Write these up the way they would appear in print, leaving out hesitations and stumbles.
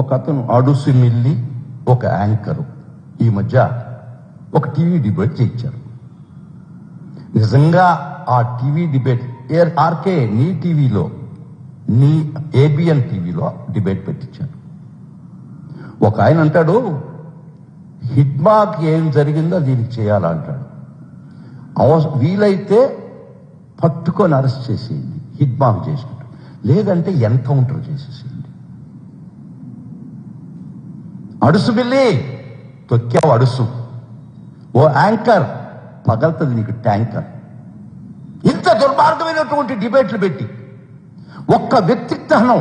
ఒక అతను అడుసిమిల్లి ఒక యాంకరు ఈ మధ్య ఒక టీవీ డిబేట్ చేయించారు. నిజంగా ఆ టీవీ డిబేట్ ఆర్కే నీ టీవీలో, నీ ఏబిఎన్ టీవీలో డిబేట్ పెట్టించారు. ఒక ఆయన అంటాడు, హిడ్మాకి ఏం జరిగిందో దీనికి చేయాలంటాడు. వీలైతే పట్టుకొని అరెస్ట్ చేసేయండి, హిడ్మాక్ చేసినట్టు, లేదంటే ఎన్కౌంటర్ చేసేసేయండి. అడుసు బిల్లి తొక్కావు అడుసు, ఓ యాంకర్ పగలుతుంది నీకు ట్యాంకర్. ఇంత దుర్మార్గమైనటువంటి డిబేట్లు పెట్టి ఒక్క వ్యక్తిత్వం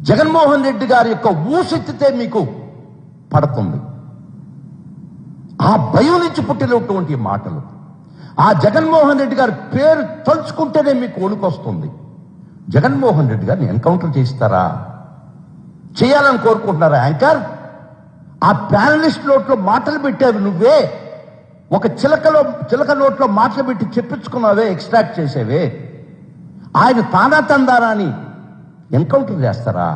జగన్మోహన్ రెడ్డి గారి యొక్క ఊసెత్తితే మీకు పడుతుంది. ఆ భయం నుంచి పుట్టినటువంటి మాటలు, ఆ జగన్మోహన్ రెడ్డి గారి పేరు తలుచుకుంటేనే మీకు వణుకొస్తుంది. జగన్మోహన్ రెడ్డి గారిని ఎన్కౌంటర్ చేస్తారా, చేయాలని కోరుకుంటున్నారా యాంకర్? ఆ ప్యానలిస్ట్ నోట్లో మాటలు పెట్టావు నువ్వే, ఒక చిలక నోట్లో మాటలు పెట్టి చెప్పించుకున్నావే, ఎక్స్ట్రాక్ట్ చేసేవే. ఆయన తానా తందారా అని ఎన్కౌంటర్ చేస్తారా?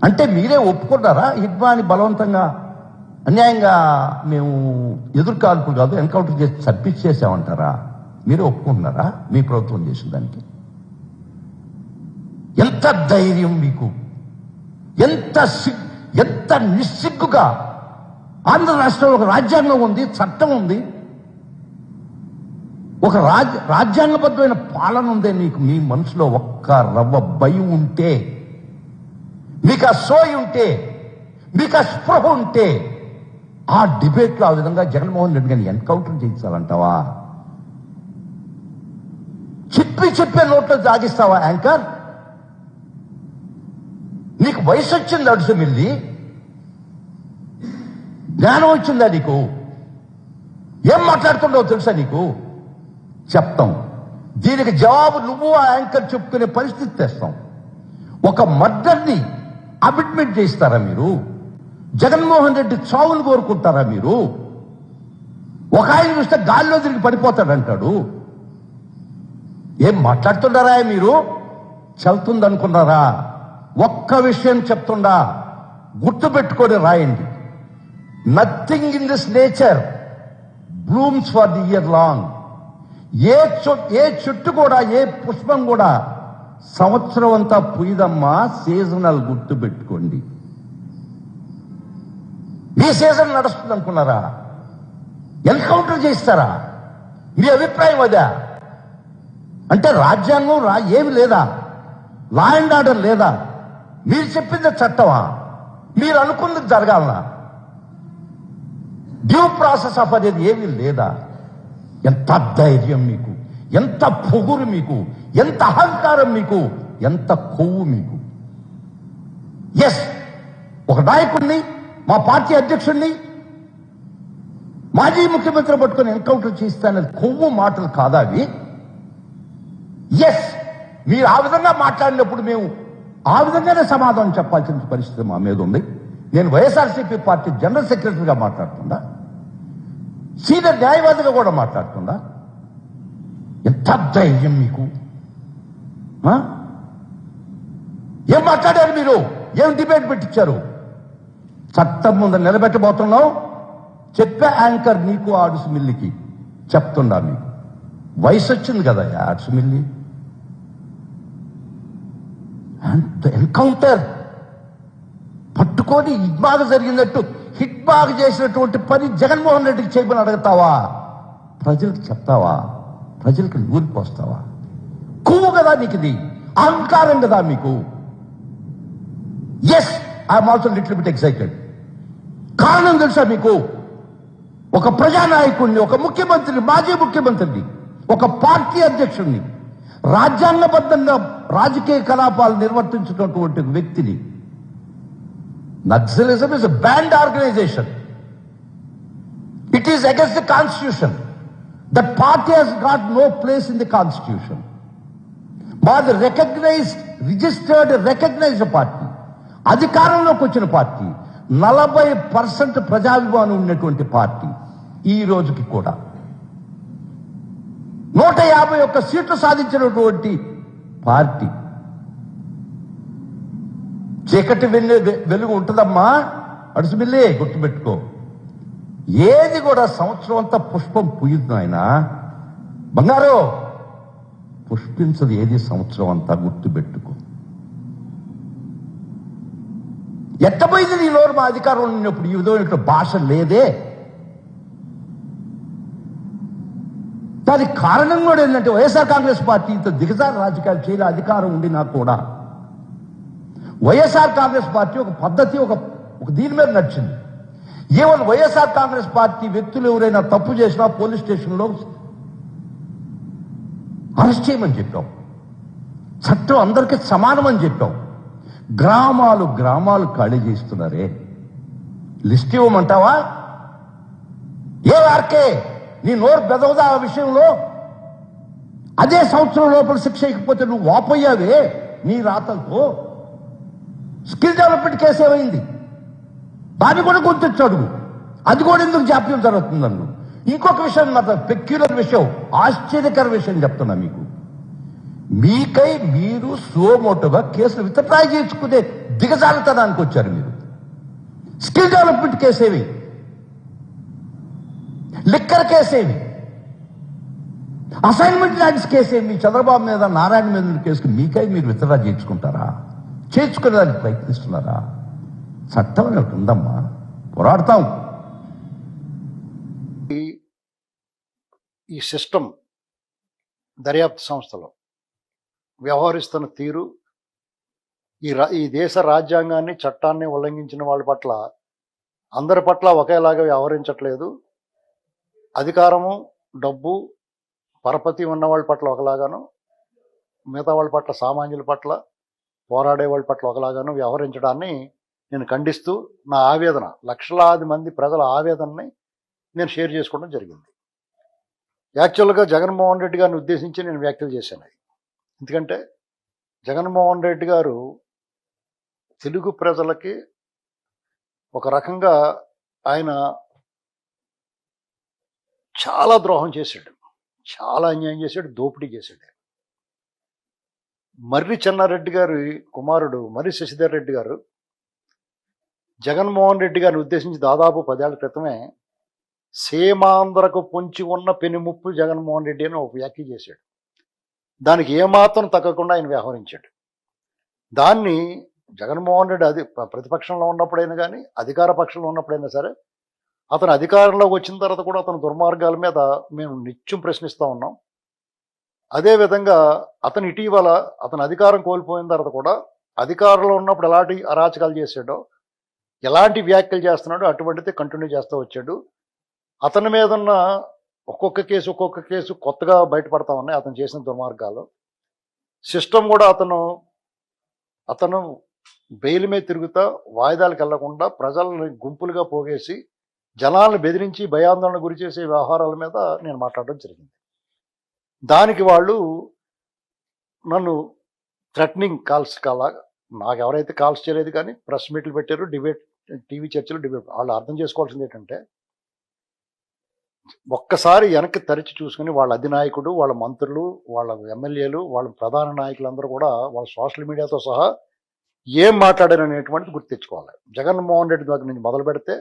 అంటే మీరే ఒప్పుకున్నారా హిడ్మాని బలవంతంగా అన్యాయంగా మేము ఎదురుకాల్పు కాదు ఎన్కౌంటర్ చేసి చంపించేసామంటారా? మీరే ఒప్పుకుంటున్నారా మీ ప్రభుత్వం చేసిన దానికి? ఎంత ధైర్యం మీకు, ఎంత నిస్సిగ్గుగా! ఆంధ్ర రాష్ట్రంలో ఒక రాజ్యాంగం ఉంది, చట్టం ఉంది, ఒక రాజ్యాంగబద్ధమైన పాలన ఉందే. మీకు మీ మనసులో ఒక్క రవ్వ భయం ఉంటే, మీకు ఆ సోయి ఉంటే, మీకు ఆ స్పృహ ఉంటే, ఆ డిబేట్లో ఆ విధంగా జగన్మోహన్ రెడ్డి గారిని ఎన్కౌంటర్ చేయించాలంటావా? చెప్పే నోట్లో జాగిస్తావా యాంకర్? నీకు వయసు వచ్చింది అడుసు మిల్లి, జ్ఞానం వచ్చిందా నీకు? ఏం మాట్లాడుతుండవు తెలుసా నీకు? చెప్తాం, దీనికి జవాబు నువ్వు ఆ యాంకర్ చెప్పుకునే పరిస్థితి తెస్తాం. ఒక మర్డర్ని అమిట్మెంట్ చేస్తారా మీరు? జగన్మోహన్ రెడ్డి చావులు కోరుకుంటారా మీరు? ఒక ఆయన చూస్తే గాల్లో తిరిగి పడిపోతాడంటాడు. ఏం మాట్లాడుతున్నారా మీరు? చల్తుందనుకున్నారా? ఒక్క విషయం చెప్తుండా, గుర్తుపెట్టుకొని రాయండి. Nothing in this nature blooms for the year long. ఏ చెట్టు కూడా, ఏ పుష్పం కూడా సంవత్సరం అంతా పుయ్యదమ్మా, సీజనల్. గుర్తు పెట్టుకోండి. ఈ సీజన్ నడుస్తుంది అనుకున్నారా? ఎన్కౌంటర్ చేస్తారా? మీ అభిప్రాయం అదా? అంటే రాజ్యాంగం ఏమి లేదా? లా అండ్ ఆర్డర్ లేదా? మీరు చెప్పింది చట్టమా? మీరు అనుకున్నది జరగాలనా? డ్యూ ప్రాసెస్ ఆఫ్ అనేది ఏమీ లేదా? ఎంత ధైర్యం మీకు, ఎంత పొగురు మీకు, ఎంత అహంకారం మీకు, ఎంత కొవ్వు మీకు! ఎస్, ఒక నాయకుడిని, మా పార్టీ అధ్యక్షుడిని, మాజీ ముఖ్యమంత్రి పట్టుకొని ఎన్కౌంటర్ చేస్తానని కొవ్వు మాటలు కాదా అవి? ఎస్, మీరు ఆ విధంగా మాట్లాడినప్పుడు మేము ఆ విధంగానే సమాధానం చెప్పాల్సిన పరిస్థితి మా మీద ఉంది. నేను వైఎస్ఆర్సీపీ పార్టీ జనరల్ సెక్రటరీగా మాట్లాడుతుందా, సీనియర్ న్యాయవాదిగా కూడా మాట్లాడుతుందా? ఎంత ధైర్యం మీకు! ఏం మాట్లాడారు మీరు? ఏం డిబేట్ పెట్టించారు? చట్టం ముందు నిలబెట్టబోతున్నావు. చెప్పే యాంకర్ నీకు, ఆడుసు మిల్లికి చెప్తున్నా, మీకు వయసు వచ్చింది కదా ఆడుసు మిల్లి. ఎన్కౌంటర్ పట్టుకొని హిడ్మాగ్ జరిగినట్టు, హిడ్మాగ్ చేసినటువంటి పని జగన్మోహన్ రెడ్డికి చేయమని అడుగుతావా? ప్రజలకు చెప్తావా? ప్రజలకు నూరిపోస్తావా? కొవ్వు కదా నీకు, ఇది అహంకారం కదా మీకు. Yes, I'm also little bit excited. కారణం తెలుసా మీకు? ఒక ప్రజానాయకుడిని, ఒక ముఖ్యమంత్రిని, మాజీ ముఖ్యమంత్రిని, ఒక పార్టీ అధ్యక్షుడిని, రాజ్యాంగబద్ధంగా రాజకీయ కలాపాలు నిర్వర్తించినటువంటి వ్యక్తిని. Naxalism is a banned organisation. It is against the constitution. That party has got no place in the constitution. మాది రిజిస్టర్డ్ పార్టీ, అధికారంలోకి వచ్చిన పార్టీ, 40% ప్రజాభిమానం ఉన్నటువంటి పార్టీ. ఈ రోజుకి కూడా 151 సీట్లు సాధించినటువంటి పార్టీ. చీకటి వెలుగు ఉంటుందమ్మా, అడుసుమిల్లి గుర్తుపెట్టుకో. ఏది కూడా సంవత్సరం అంతా పుష్పం పూయుద్దు ఆయన బంగారు, పుష్పించదు ఏది సంవత్సరం అంతా, గుర్తుపెట్టుకో. ఎట్టపోయింది నీ నోరు మా అధికారం ఉన్నప్పుడు ఈ విధమైన భాష లేదే. దానికి కారణం కూడా ఏంటంటే వైఎస్ఆర్ కాంగ్రెస్ పార్టీ ఇంత దిగజారు రాజకీయాలు చేయలే, అధికారం ఉండినా కూడా. వైఎస్ఆర్ కాంగ్రెస్ పార్టీ ఒక పద్ధతి, ఒక దీని మీద నడిచింది. ఈవెన్ వైఎస్ఆర్ కాంగ్రెస్ పార్టీ వ్యక్తులు ఎవరైనా తప్పు చేసినా పోలీస్ స్టేషన్లో అరెస్ట్ చేయమని చెప్పాం. చట్టం అందరికీ సమానమని చెప్పాం. గ్రామాలు గ్రామాలు ఖాళీ చేస్తున్నారే, లిస్ట్ ఇవ్వమంటావా? ఏ ఆర్కే నీ నోరు బెదవదా ఆ విషయంలో? అదే సంవత్సరం లోపల శిక్ష ఇకపోతే నువ్వు వాపోయావే నీ రాతలతో. స్కిల్ డెవలప్మెంట్ కేసు ఏమైంది? దాన్ని కూడా గుర్తించాడు. అది కూడా ఎందుకు జాప్యం జరుగుతుందన్ను. ఇంకొక విషయం, మాత్రం పెక్యులర్ విషయం, ఆశ్చర్యకర విషయం చెప్తున్నా మీకు. మీకై మీరు సోమోటోగా కేసులు విత్డ్రా చేసుకునే దిగజారుతనానికి వచ్చారు మీరు. స్కిల్ డెవలప్మెంట్ కేసేవి, లిక్కర్ కేసేవి, అసైన్మెంట్ ల్యాండ్స్ కేసేవి, చంద్రబాబు మీద నారాయణ మీద కేసుకు మీకై మీరు విత్డ్రా చేయించుకుంటారా? చేర్చుకునేదానికి ప్రయత్నిస్తున్నారా? చట్టం అని ఒకటి ఉందమ్మా, పోరాడతాం. ఈ సిస్టమ్ దర్యాప్తు సంస్థలో వ్యవహరిస్తున్న తీరు, ఈ దేశ రాజ్యాంగాన్ని చట్టాన్ని ఉల్లంఘించిన వాళ్ళ పట్ల అందరి పట్ల ఒకేలాగా వ్యవహరించట్లేదు. అధికారము, డబ్బు, పరపతి ఉన్న వాళ్ళ పట్ల ఒకలాగాను, మిగతా వాళ్ళ పట్ల, సామాన్యుల పట్ల, పోరాడే వాళ్ళ పట్ల ఒకలాగాను వ్యవహరించడాన్ని నేను ఖండిస్తూ నా ఆవేదన, లక్షలాది మంది ప్రజల ఆవేదనని నేను షేర్ చేసుకోవడం జరిగింది. యాక్చువల్గా జగన్మోహన్ రెడ్డి గారిని ఉద్దేశించి నేను వ్యాఖ్యలు చేశాను. ఎందుకంటే జగన్మోహన్ రెడ్డి గారు తెలుగు ప్రజలకి ఒక రకంగా ఆయన చాలా ద్రోహం చేశాడు, చాలా అన్యాయం చేశాడు, దోపిడీ చేశాడు. మర్రి చెన్నారెడ్డి గారి కుమారుడు మర్రి శశిధర్ రెడ్డి గారు జగన్మోహన్ రెడ్డి గారిని ఉద్దేశించి దాదాపు 10 ఏళ్ల క్రితమే సీమాంధ్రకు పొంచి ఉన్న పెనుముప్పు జగన్మోహన్ రెడ్డి అని ఒక వ్యాఖ్య చేశాడు. దానికి ఏమాత్రం తగ్గకుండా ఆయన వ్యవహరించాడు. దాన్ని జగన్మోహన్ రెడ్డి ప్రతిపక్షంలో ఉన్నప్పుడైనా కానీ, అధికార పక్షంలో ఉన్నప్పుడైనా సరే, అతను అధికారంలోకి వచ్చిన తర్వాత కూడా అతని దుర్మార్గాల మీద మేము నిత్యం ప్రశ్నిస్తూ ఉన్నాం. అదేవిధంగా అతను ఇటీవల అతను అధికారం కోల్పోయిన తర్వాత కూడా అధికారంలో ఉన్నప్పుడు ఎలాంటి అరాచకాలు చేశాడో, ఎలాంటి వ్యాఖ్యలు చేస్తున్నాడో అటువంటిది కంటిన్యూ చేస్తూ వచ్చాడు. అతని మీద ఉన్న ఒక్కొక్క కేసు కొత్తగా బయటపడతా ఉన్నాయి అతను చేసిన దుర్మార్గాలు. సిస్టమ్ కూడా అతను బెయిల్ మీద తిరుగుతా వాయిదాలకు వెళ్లకుండా ప్రజలను గుంపులుగా పోగేసి జనాలను బెదిరించి భయాందోళన గురి చేసే వ్యవహారాల మీద నేను మాట్లాడడం జరిగింది. దానికి వాళ్ళు నన్ను థ్రెటనింగ్ కాల్స్ నాకు ఎవరైతే కాల్స్ చేయలేదు కానీ ప్రెస్ మీట్లు పెట్టారు, డిబేట్, టీవీ చర్చలు, డిబేట్. వాళ్ళు అర్థం చేసుకోవాల్సింది ఏంటంటే, ఒక్కసారి వెనక్కి తరిచి చూసుకుని వాళ్ళ అధినాయకుడు, వాళ్ళ మంత్రులు, వాళ్ళ ఎమ్మెల్యేలు, వాళ్ళ ప్రధాన నాయకులందరూ కూడా వాళ్ళ సోషల్ మీడియాతో సహా ఏం మాట్లాడారు అనేటువంటిది గుర్తు తెచ్చుకోవాలి. జగన్మోహన్ రెడ్డి దగ్గర నుంచి మొదలు పెడితే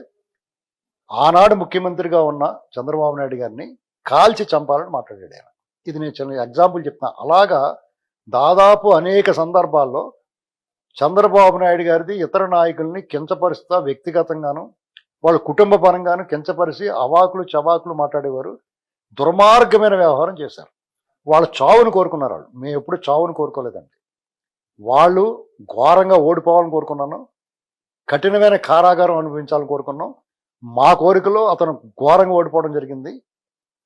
ఆనాడు ముఖ్యమంత్రిగా ఉన్న చంద్రబాబు నాయుడు గారిని కాల్చి చంపాలని మాట్లాడాడు ఆయన. ఇది నేను చిన్న ఎగ్జాంపుల్ చెప్తున్నా. అలాగా దాదాపు అనేక సందర్భాల్లో చంద్రబాబు నాయుడు గారిది ఇతర నాయకుల్ని కించపరుస్తా, వ్యక్తిగతంగాను వాళ్ళ కుటుంబ పరంగాను కించపరిచి అవాకులు చవాకులు మాట్లాడేవారు. దుర్మార్గమైన వ్యవహారం చేశారు. వాళ్ళ చావును కోరుకున్నారు. వాళ్ళు మేము ఎప్పుడు చావును కోరుకోలేదండి. వాళ్ళు ఘోరంగా ఓడిపోవాలని కోరుకున్నాను, కఠినమైన కారాగారం అనుభవించాలని కోరుకున్నాం. మా కోరికలో అతను ఘోరంగా ఓడిపోవడం జరిగింది.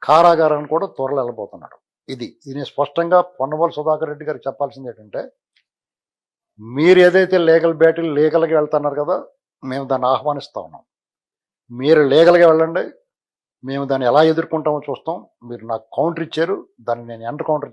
కారాగారాన్ని కూడా త్వరలో వెళ్ళబోతున్నాడు. ఇది నేను స్పష్టంగా పొన్నవోలు సుధాకర్ రెడ్డి గారికి చెప్పాల్సింది ఏంటంటే, మీరు ఏదైతే లీగల్గా వెళ్తున్నారు కదా, మేము దాన్ని ఆహ్వానిస్తూ ఉన్నాం. మీరు లీగల్గా వెళ్ళండి, మేము దాన్ని ఎలా ఎదుర్కొంటామో చూస్తాం. మీరు నాకు కౌంటర్ ఇచ్చారు, దాన్ని నేను ఎంటర్ కౌంటర్